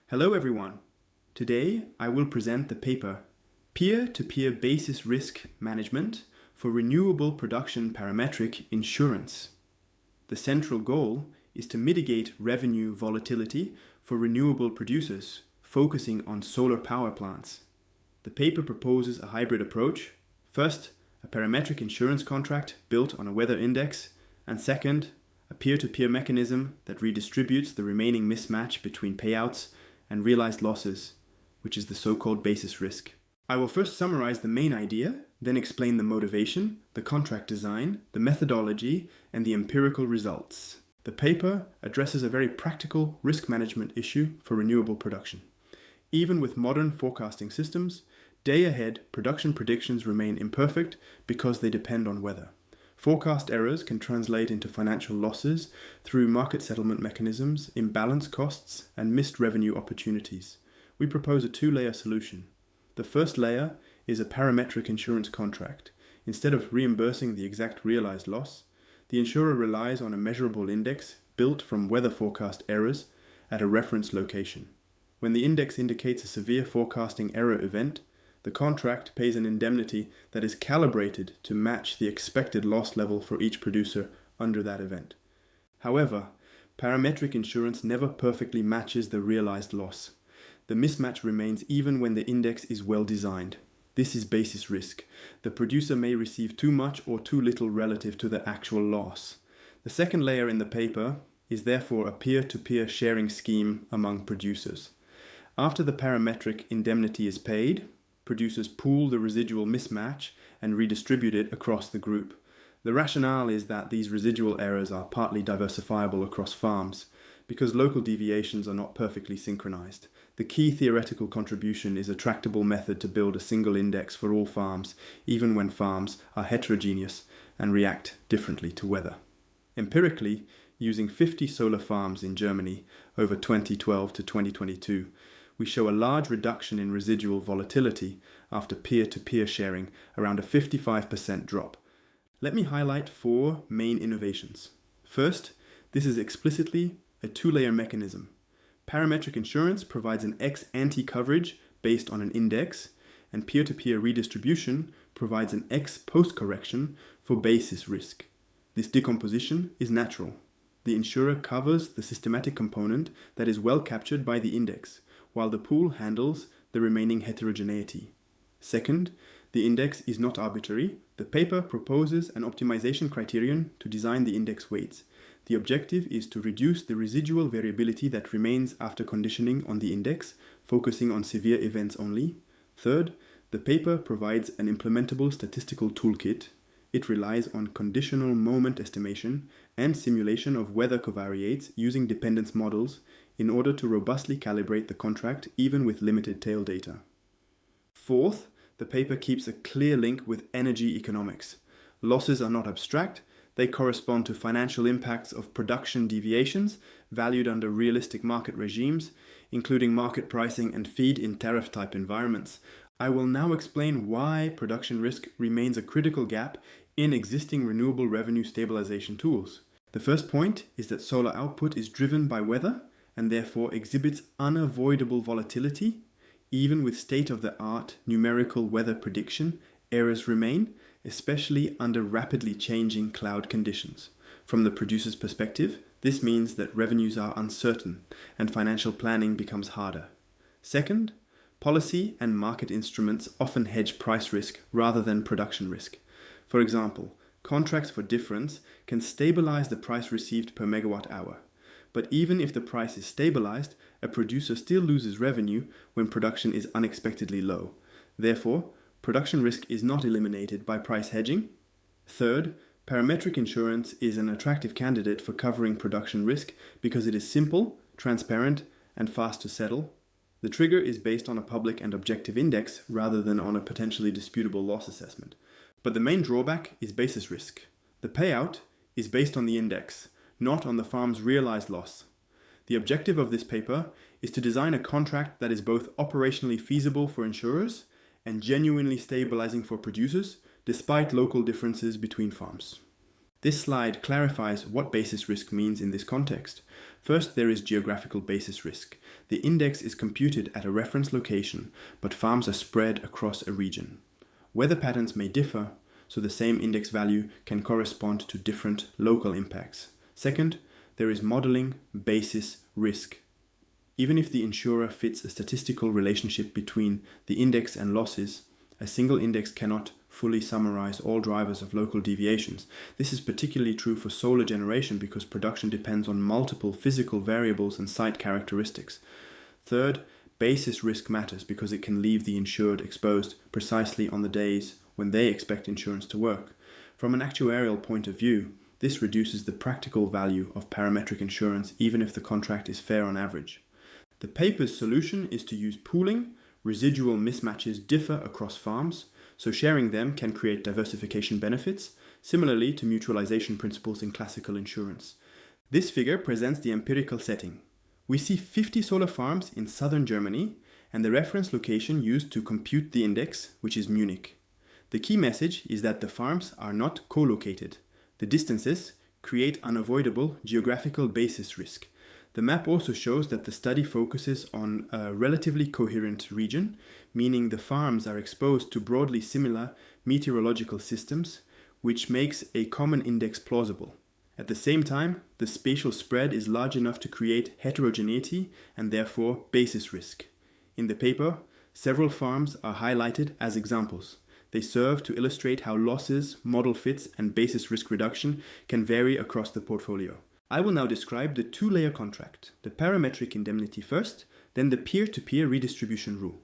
Hello everyone. Today I will present the paper Peer-to-Peer Basis Risk Management for Renewable Production Parametric Insurance. The central goal is to mitigate revenue volatility for renewable producers, focusing on solar power plants. The paper proposes a hybrid approach. First, a parametric insurance contract built on a weather index, and second, a peer-to-peer mechanism that redistributes the remaining mismatch between payouts and realized losses, which is the so-called basis risk. I will first summarize the main idea, then explain the motivation, the contract design, the methodology, and the empirical results. The paper addresses a very practical risk management issue for renewable production. Even with modern forecasting systems, day-ahead production predictions remain imperfect because they depend on weather. Forecast errors can translate into financial losses through market settlement mechanisms, imbalance costs, and missed revenue opportunities. We propose a two-layer solution. The first layer is a parametric insurance contract. Instead of reimbursing the exact realized loss, the insurer relies on a measurable index built from weather forecast errors at a reference location. When the index indicates a severe forecasting error event, the contract pays an indemnity that is calibrated to match the expected loss level for each producer under that event. However, parametric insurance never perfectly matches the realized loss. The mismatch remains even when the index is well designed. This is basis risk. The producer may receive too much or too little relative to the actual loss. The second layer in the paper is therefore a peer-to-peer sharing scheme among producers. After the parametric indemnity is paid, producers pool the residual mismatch and redistribute it across the group. The rationale is that these residual errors are partly diversifiable across farms, because local deviations are not perfectly synchronized. The key theoretical contribution is a tractable method to build a single index for all farms, even when farms are heterogeneous and react differently to weather. Empirically, using 50 solar farms in Germany over 2012 to 2022, we show a large reduction in residual volatility after peer-to-peer sharing, around a 55% drop. Let me highlight 4 main innovations. First, this is explicitly a two-layer mechanism. Parametric insurance provides an ex-ante coverage based on an index, and peer-to-peer redistribution provides an ex-post correction for basis risk. This decomposition is natural. The insurer covers the systematic component that is well captured by the index, while the pool handles the remaining heterogeneity. Second, the index is not arbitrary. The paper proposes an optimization criterion to design the index weights. The objective is to reduce the residual variability that remains after conditioning on the index, focusing on severe events only. Third, the paper provides an implementable statistical toolkit. It relies on conditional moment estimation and simulation of weather covariates using dependence models in order to robustly calibrate the contract even with limited tail data. Fourth, the paper keeps a clear link with energy economics. Losses are not abstract, they correspond to financial impacts of production deviations valued under realistic market regimes, including market pricing and feed-in tariff-type environments. I will now explain why production risk remains a critical gap in existing renewable revenue stabilization tools. The first point is that solar output is driven by weather and therefore exhibits unavoidable volatility. Even with state-of-the-art numerical weather prediction, errors remain, especially under rapidly changing cloud conditions. From the producer's perspective, this means that revenues are uncertain and financial planning becomes harder. Second, policy and market instruments often hedge price risk rather than production risk. For example, contracts for difference can stabilize the price received per megawatt hour. But even if the price is stabilized, a producer still loses revenue when production is unexpectedly low. Therefore, production risk is not eliminated by price hedging. Third, parametric insurance is an attractive candidate for covering production risk because it is simple, transparent, and fast to settle. The trigger is based on a public and objective index rather than on a potentially disputable loss assessment. But the main drawback is basis risk. The payout is based on the index, not on the farm's realized loss. The objective of this paper is to design a contract that is both operationally feasible for insurers and genuinely stabilizing for producers, despite local differences between farms. This slide clarifies what basis risk means in this context. First, there is geographical basis risk. The index is computed at a reference location, but farms are spread across a region. Weather patterns may differ, so the same index value can correspond to different local impacts. Second, there is modeling basis risk. Even if the insurer fits a statistical relationship between the index and losses, a single index cannot fully summarize all drivers of local deviations. This is particularly true for solar generation because production depends on multiple physical variables and site characteristics. Third, basis risk matters because it can leave the insured exposed precisely on the days when they expect insurance to work. From an actuarial point of view, this reduces the practical value of parametric insurance even if the contract is fair on average. The paper's solution is to use pooling. Residual mismatches differ across farms, so sharing them can create diversification benefits, similarly to mutualization principles in classical insurance. This figure presents the empirical setting. We see 50 solar farms in southern Germany, and the reference location used to compute the index, which is Munich. The key message is that the farms are not co-located. The distances create unavoidable geographical basis risk. The map also shows that the study focuses on a relatively coherent region, meaning the farms are exposed to broadly similar meteorological systems, which makes a common index plausible. At the same time, the spatial spread is large enough to create heterogeneity and therefore basis risk. In the paper, several farms are highlighted as examples. They serve to illustrate how losses, model fits, and basis risk reduction can vary across the portfolio. I will now describe the two-layer contract, the parametric indemnity first, then the peer-to-peer redistribution rule.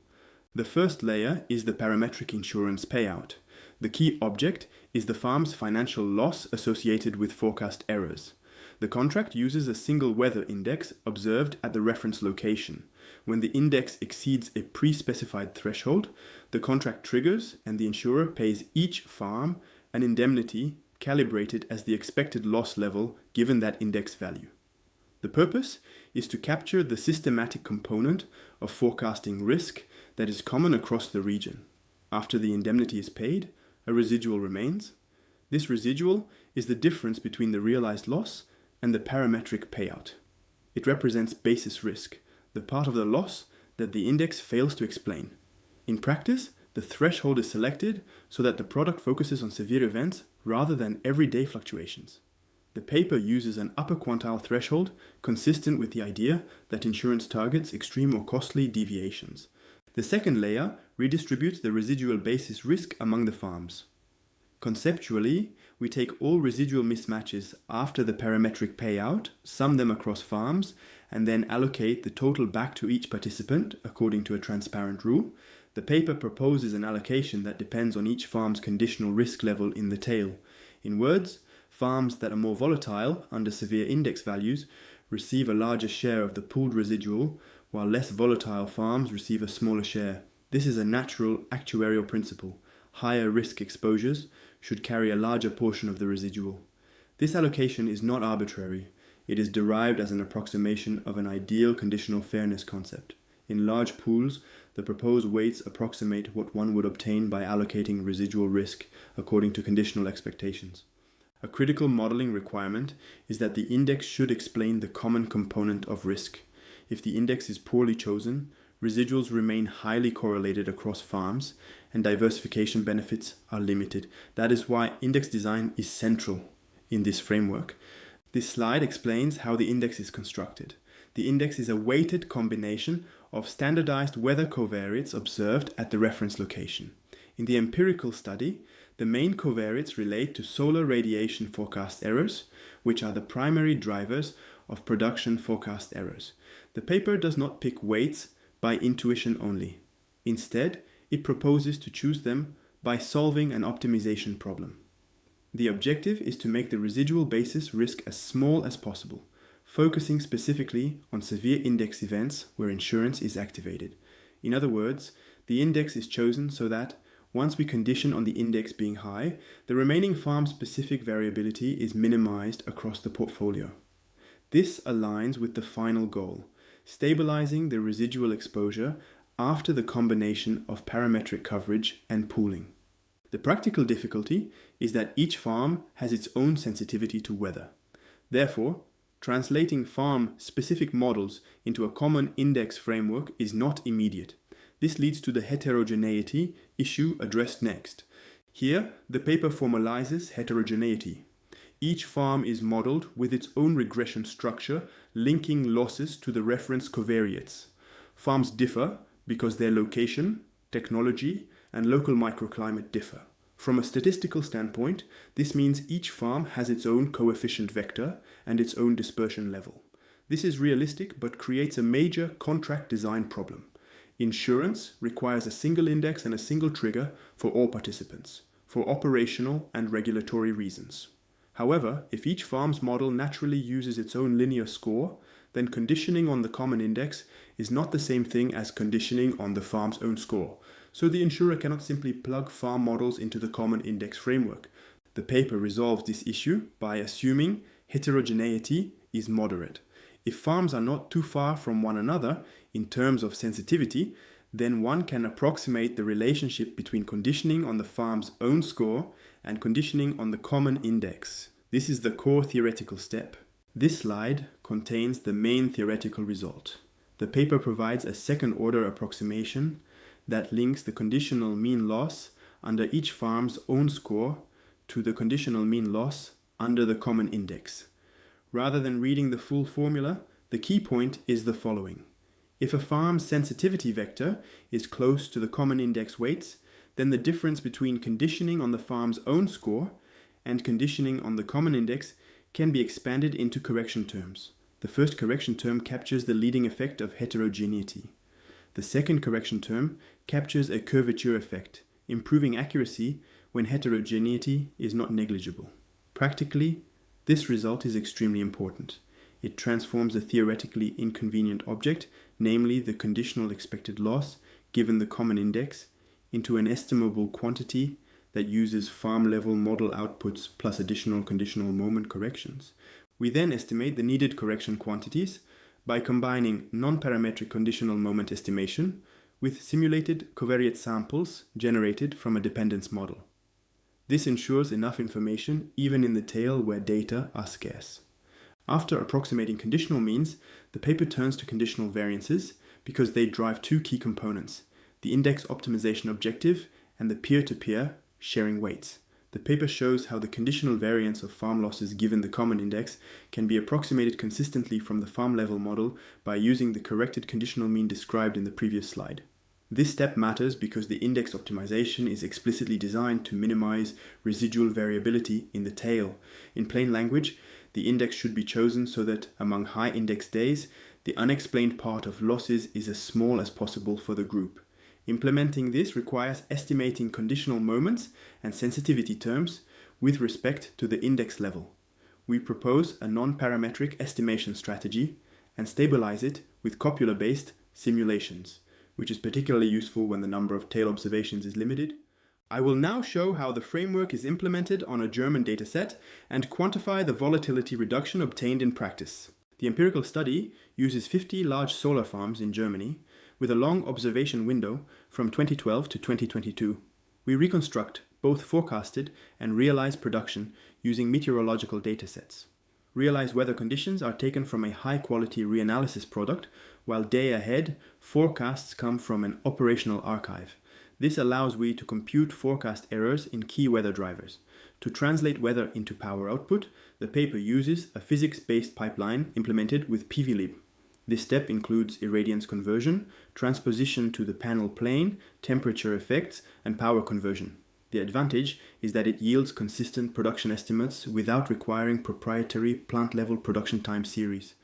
The first layer is the parametric insurance payout. The key object is the farm's financial loss associated with forecast errors. The contract uses a single weather index observed at the reference location. When the index exceeds a pre-specified threshold, the contract triggers and the insurer pays each farm an indemnity calibrated as the expected loss level given that index value. The purpose is to capture the systematic component of forecasting risk that is common across the region. After the indemnity is paid, a residual remains. This residual is the difference between the realized loss and the parametric payout. It represents basis risk, the part of the loss that the index fails to explain. In practice, the threshold is selected so that the product focuses on severe events rather than everyday fluctuations. The paper uses an upper quantile threshold consistent with the idea that insurance targets extreme or costly deviations. The second layer redistributes the residual basis risk among the farms. Conceptually, we take all residual mismatches after the parametric payout, sum them across farms, and then allocate the total back to each participant according to a transparent rule. The paper proposes an allocation that depends on each farm's conditional risk level in the tail. In words, farms that are more volatile under severe index values receive a larger share of the pooled residual, while less volatile farms receive a smaller share. This is a natural actuarial principle. Higher risk exposures should carry a larger portion of the residual. This allocation is not arbitrary. It is derived as an approximation of an ideal conditional fairness concept. In large pools, the proposed weights approximate what one would obtain by allocating residual risk according to conditional expectations. A critical modeling requirement is that the index should explain the common component of risk. If the index is poorly chosen, residuals remain highly correlated across farms and diversification benefits are limited. That is why index design is central in this framework. This slide explains how the index is constructed. The index is a weighted combination of standardized weather covariates observed at the reference location. In the empirical study, the main covariates relate to solar radiation forecast errors, which are the primary drivers of production forecast errors. The paper does not pick weights by intuition only. Instead, it proposes to choose them by solving an optimization problem. The objective is to make the residual basis risk as small as possible, focusing specifically on severe index events where insurance is activated. In other words, the index is chosen so that, once we condition on the index being high, the remaining farm-specific variability is minimized across the portfolio. This aligns with the final goal, stabilizing the residual exposure after the combination of parametric coverage and pooling. The practical difficulty is that each farm has its own sensitivity to weather. Therefore, translating farm-specific models into a common index framework is not immediate. This leads to the heterogeneity issue addressed next. Here, the paper formalizes heterogeneity. Each farm is modeled with its own regression structure, linking losses to the reference covariates. Farms differ because their location, technology, and local microclimate differ. From a statistical standpoint, this means each farm has its own coefficient vector and its own dispersion level. This is realistic but creates a major contract design problem. Insurance requires a single index and a single trigger for all participants, for operational and regulatory reasons. However, if each farm's model naturally uses its own linear score, then conditioning on the common index is not the same thing as conditioning on the farm's own score. So the insurer cannot simply plug farm models into the common index framework. The paper resolves this issue by assuming heterogeneity is moderate. If farms are not too far from one another in terms of sensitivity, then one can approximate the relationship between conditioning on the farm's own score and conditioning on the common index. This is the core theoretical step. This slide contains the main theoretical result. The paper provides a second-order approximation that links the conditional mean loss under each farm's own score to the conditional mean loss under the common index. Rather than reading the full formula, the key point is the following. If a farm's sensitivity vector is close to the common index weights, then the difference between conditioning on the farm's own score and conditioning on the common index can be expanded into correction terms. The first correction term captures the leading effect of heterogeneity. The second correction term captures a curvature effect, improving accuracy when heterogeneity is not negligible. Practically, this result is extremely important. It transforms a theoretically inconvenient object, namely the conditional expected loss given the common index, into an estimable quantity that uses farm-level model outputs plus additional conditional moment corrections. We then estimate the needed correction quantities by combining non-parametric conditional moment estimation with simulated covariate samples generated from a dependence model. This ensures enough information even in the tail where data are scarce. After approximating conditional means, the paper turns to conditional variances because they drive two key components, the index optimization objective and the peer-to-peer sharing weights. The paper shows how the conditional variance of farm losses given the common index can be approximated consistently from the farm-level model by using the corrected conditional mean described in the previous slide. This step matters because the index optimization is explicitly designed to minimize residual variability in the tail. In plain language, the index should be chosen so that among high index days, the unexplained part of losses is as small as possible for the group. Implementing this requires estimating conditional moments and sensitivity terms with respect to the index level. We propose a non-parametric estimation strategy and stabilize it with copula-based simulations, which is particularly useful when the number of tail observations is limited. I will now show how the framework is implemented on a German dataset and quantify the volatility reduction obtained in practice. The empirical study uses 50 large solar farms in Germany with a long observation window from 2012 to 2022. We reconstruct both forecasted and realized production using meteorological datasets. Realized weather conditions are taken from a high-quality reanalysis product, while day-ahead forecasts come from an operational archive. This allows we to compute forecast errors in key weather drivers. To translate weather into power output, the paper uses a physics-based pipeline implemented with PVlib. This step includes irradiance conversion, transposition to the panel plane, temperature effects, and power conversion. The advantage is that it yields consistent production estimates without requiring proprietary plant-level production time series.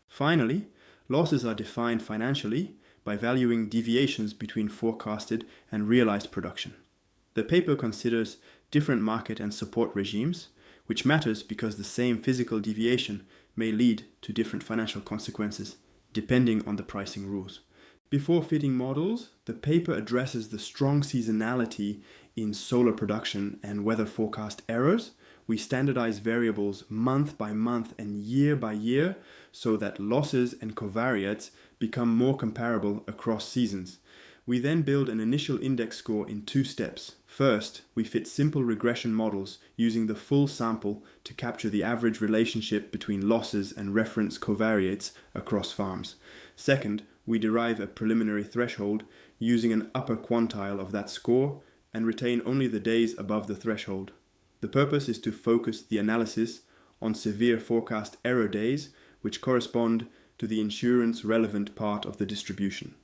Finally, losses are defined financially by valuing deviations between forecasted and realized production. The paper considers different market and support regimes, which matters because the same physical deviation may lead to different financial consequences depending on the pricing rules. Before fitting models, the paper addresses the strong seasonality in solar production and weather forecast errors. We standardize variables month by month and year by year so that losses and covariates become more comparable across seasons. We then build an initial index score in 2 steps. First, we fit simple regression models using the full sample to capture the average relationship between losses and reference covariates across farms. Second, we derive a preliminary threshold using an upper quantile of that score and retain only the days above the threshold. The purpose is to focus the analysis on severe forecast error days, which correspond to the insurance relevant part of the distribution.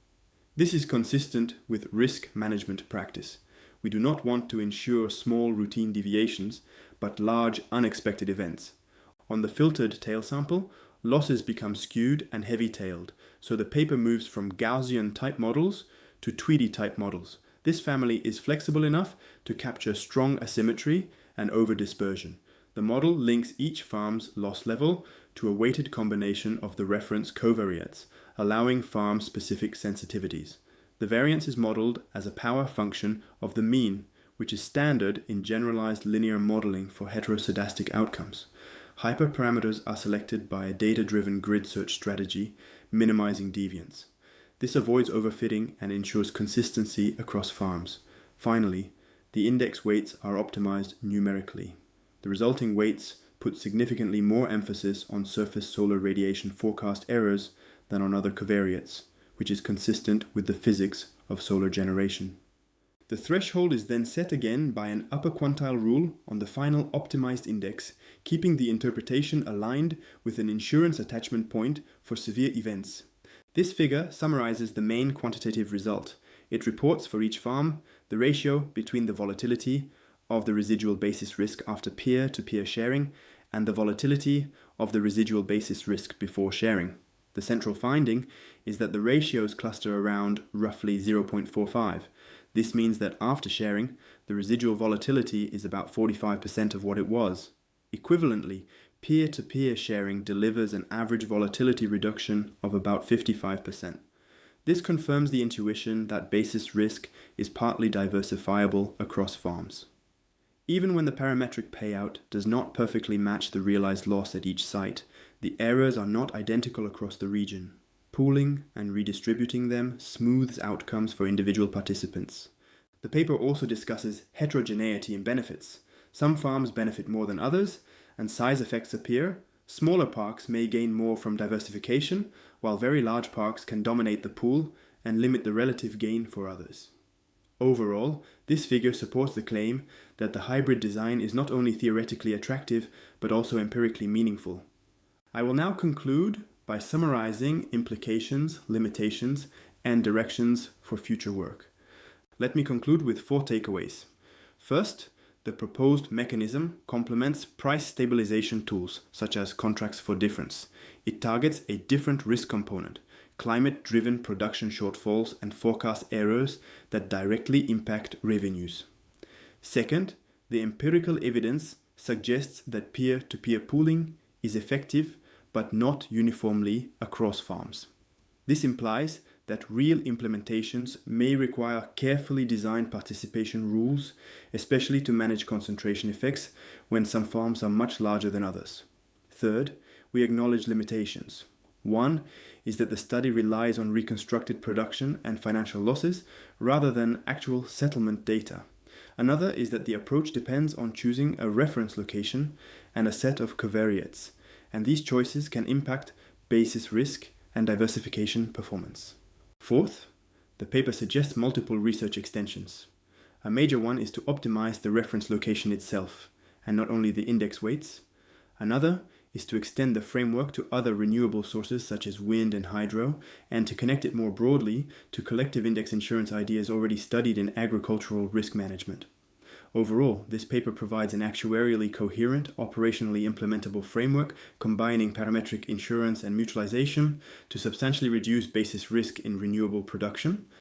This is consistent with risk management practice. We do not want to insure small routine deviations, but large unexpected events. On the filtered tail sample, losses become skewed and heavy-tailed, so the paper moves from Gaussian type models to Tweedy type models. This family is flexible enough to capture strong asymmetry and over-dispersion. The model links each farm's loss level to a weighted combination of the reference covariates, allowing farm-specific sensitivities. The variance is modeled as a power function of the mean, which is standard in generalized linear modeling for heteroscedastic outcomes. Hyperparameters are selected by a data-driven grid search strategy, minimizing deviance. This avoids overfitting and ensures consistency across farms. Finally, the index weights are optimized numerically. The resulting weights put significantly more emphasis on surface solar radiation forecast errors than on other covariates, which is consistent with the physics of solar generation. The threshold is then set again by an upper quantile rule on the final optimized index, keeping the interpretation aligned with an insurance attachment point for severe events. This figure summarizes the main quantitative result. It reports for each farm the ratio between the volatility of the residual basis risk after peer-to-peer sharing and the volatility of the residual basis risk before sharing. The central finding is that the ratios cluster around roughly 0.45. This means that after sharing, the residual volatility is about 45% of what it was. Equivalently, peer-to-peer sharing delivers an average volatility reduction of about 55%. This confirms the intuition that basis risk is partly diversifiable across farms. Even when the parametric payout does not perfectly match the realized loss at each site, the errors are not identical across the region. Pooling and redistributing them smooths outcomes for individual participants. The paper also discusses heterogeneity in benefits. Some farms benefit more than others, and size effects appear. Smaller parks may gain more from diversification, while very large parks can dominate the pool and limit the relative gain for others. Overall, this figure supports the claim that the hybrid design is not only theoretically attractive, but also empirically meaningful. I will now conclude by summarizing implications, limitations, and directions for future work. Let me conclude with 4 takeaways. First, the proposed mechanism complements price stabilization tools, such as contracts for difference. It targets a different risk component, climate-driven production shortfalls and forecast errors that directly impact revenues. Second, the empirical evidence suggests that peer-to-peer pooling is effective, but not uniformly across farms. This implies that real implementations may require carefully designed participation rules, especially to manage concentration effects when some farms are much larger than others. Third, we acknowledge limitations. One is that the study relies on reconstructed production and financial losses rather than actual settlement data. Another is that the approach depends on choosing a reference location and a set of covariates, and these choices can impact basis risk and diversification performance. Fourth, the paper suggests multiple research extensions. A major one is to optimize the reference location itself, and not only the index weights. Another is to extend the framework to other renewable sources such as wind and hydro, and to connect it more broadly to collective index insurance ideas already studied in agricultural risk management. Overall, this paper provides an actuarially coherent, operationally implementable framework combining parametric insurance and mutualization to substantially reduce basis risk in renewable production,